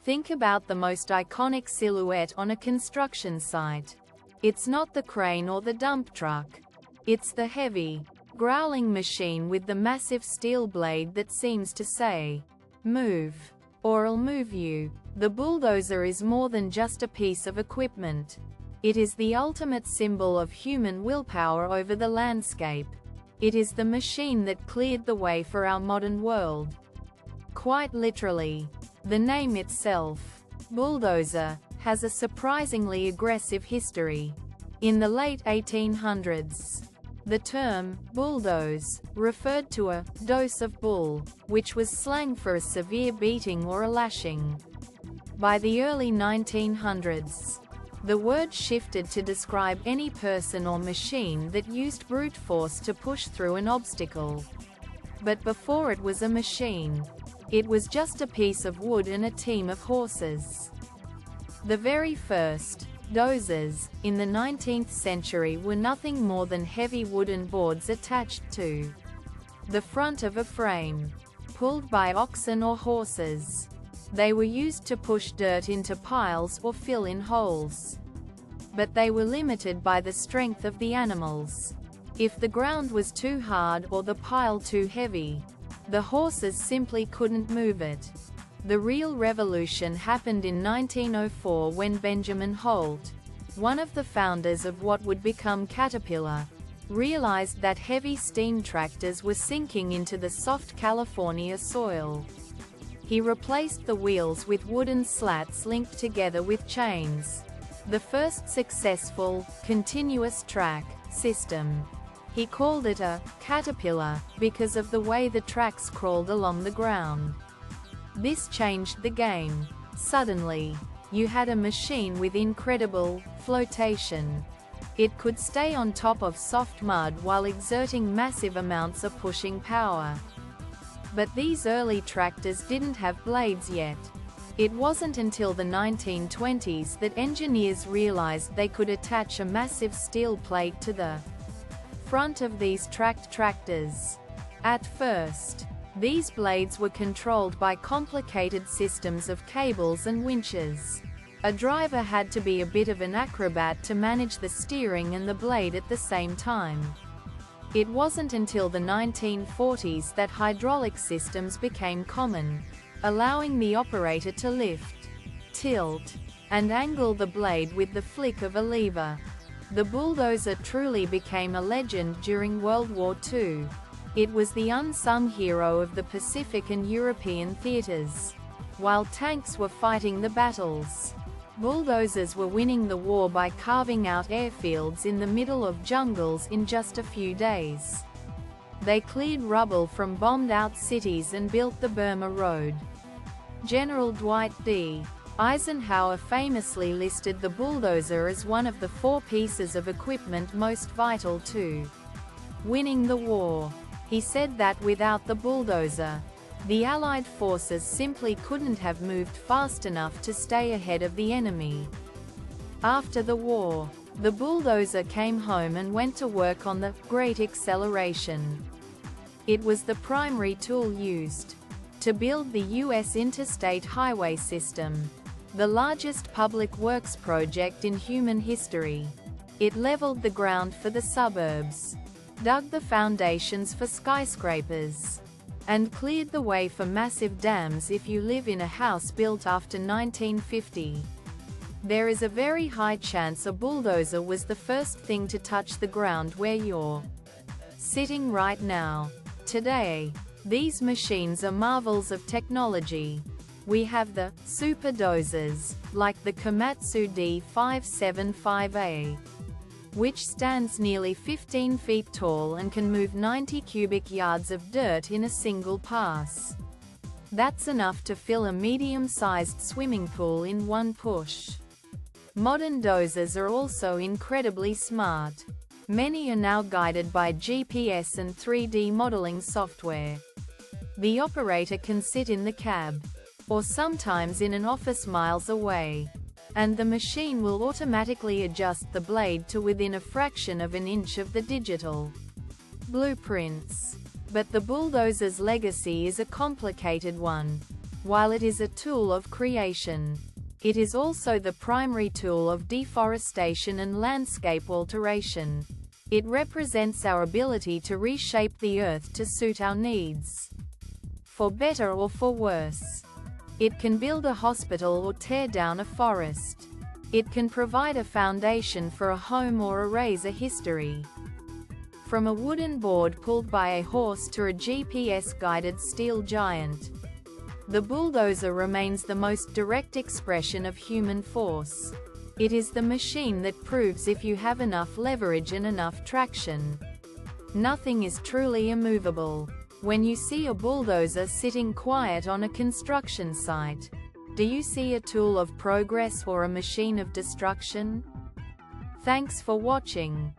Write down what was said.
Think about the most iconic silhouette on a construction site. It's not the crane or the dump truck. It's the heavy, growling machine with the massive steel blade that seems to say, "Move, or I'll move you." The bulldozer is more than just a piece of equipment. It is the ultimate symbol of human willpower over the landscape. It is the machine that cleared the way for our modern world. Quite literally. The name itself, bulldozer, has a surprisingly aggressive history. In the late 1800s, the term bulldoze referred to a dose of bull, which was slang for a severe beating or a lashing. By the early 1900s, the word shifted to describe any person or machine that used brute force to push through an obstacle. But before it was a machine, it was just a piece of wood and a team of horses. The very first dozers in the 19th century were nothing more than heavy wooden boards attached to the front of a frame, pulled by oxen or horses. They were used to push dirt into piles or fill in holes. But they were limited by the strength of the animals. If the ground was too hard or the pile too heavy, the horses simply couldn't move it. The real revolution happened in 1904 when Benjamin Holt, one of the founders of what would become Caterpillar, realized that heavy steam tractors were sinking into the soft California soil. He replaced the wheels with wooden slats linked together with chains. The first successful, continuous track system. He called it a caterpillar because of the way the tracks crawled along the ground. This changed the game. Suddenly, you had a machine with incredible flotation. It could stay on top of soft mud while exerting massive amounts of pushing power. But these early tractors didn't have blades yet. It wasn't until the 1920s that engineers realized they could attach a massive steel plate to the front of these tracked tractors. At first, these blades were controlled by complicated systems of cables and winches. A driver had to be a bit of an acrobat to manage the steering and the blade at the same time. It wasn't until the 1940s that hydraulic systems became common, allowing the operator to lift, tilt, and angle the blade with the flick of a lever. The bulldozer truly became a legend during World War II. It was the unsung hero of the Pacific and European theaters. While tanks were fighting the battles, bulldozers were winning the war by carving out airfields in the middle of jungles in just a few days. They cleared rubble from bombed-out cities and built the Burma Road. General Dwight D. Eisenhower famously listed the bulldozer as one of the 4 pieces of equipment most vital to winning the war. He said that without the bulldozer, the Allied forces simply couldn't have moved fast enough to stay ahead of the enemy. After the war, the bulldozer came home and went to work on the Great Acceleration. It was the primary tool used to build the U.S. interstate highway system, the largest public works project in human history. It leveled the ground for the suburbs, dug the foundations for skyscrapers, and cleared the way for massive dams if you live in a house built after 1950. There is a very high chance a bulldozer was the first thing to touch the ground where you're sitting right now. Today, these machines are marvels of technology. We have the super dozers, like the Komatsu D575A, which stands nearly 15 feet tall and can move 90 cubic yards of dirt in a single pass. That's enough to fill a medium-sized swimming pool in one push. Modern dozers are also incredibly smart. Many are now guided by GPS and 3D modeling software. The operator can sit in the cab, or sometimes in an office miles away, and the machine will automatically adjust the blade to within a fraction of an inch of the digital blueprints. But the bulldozer's legacy is a complicated one. While it is a tool of creation, it is also the primary tool of deforestation and landscape alteration. It represents our ability to reshape the earth to suit our needs, for better or for worse. It can build a hospital or tear down a forest. It can provide a foundation for a home or erase a history. From a wooden board pulled by a horse to a GPS-guided steel giant, the bulldozer remains the most direct expression of human force. It is the machine that proves if you have enough leverage and enough traction. Nothing is truly immovable. When you see a bulldozer sitting quiet on a construction site, do you see a tool of progress or a machine of destruction? Thanks for watching.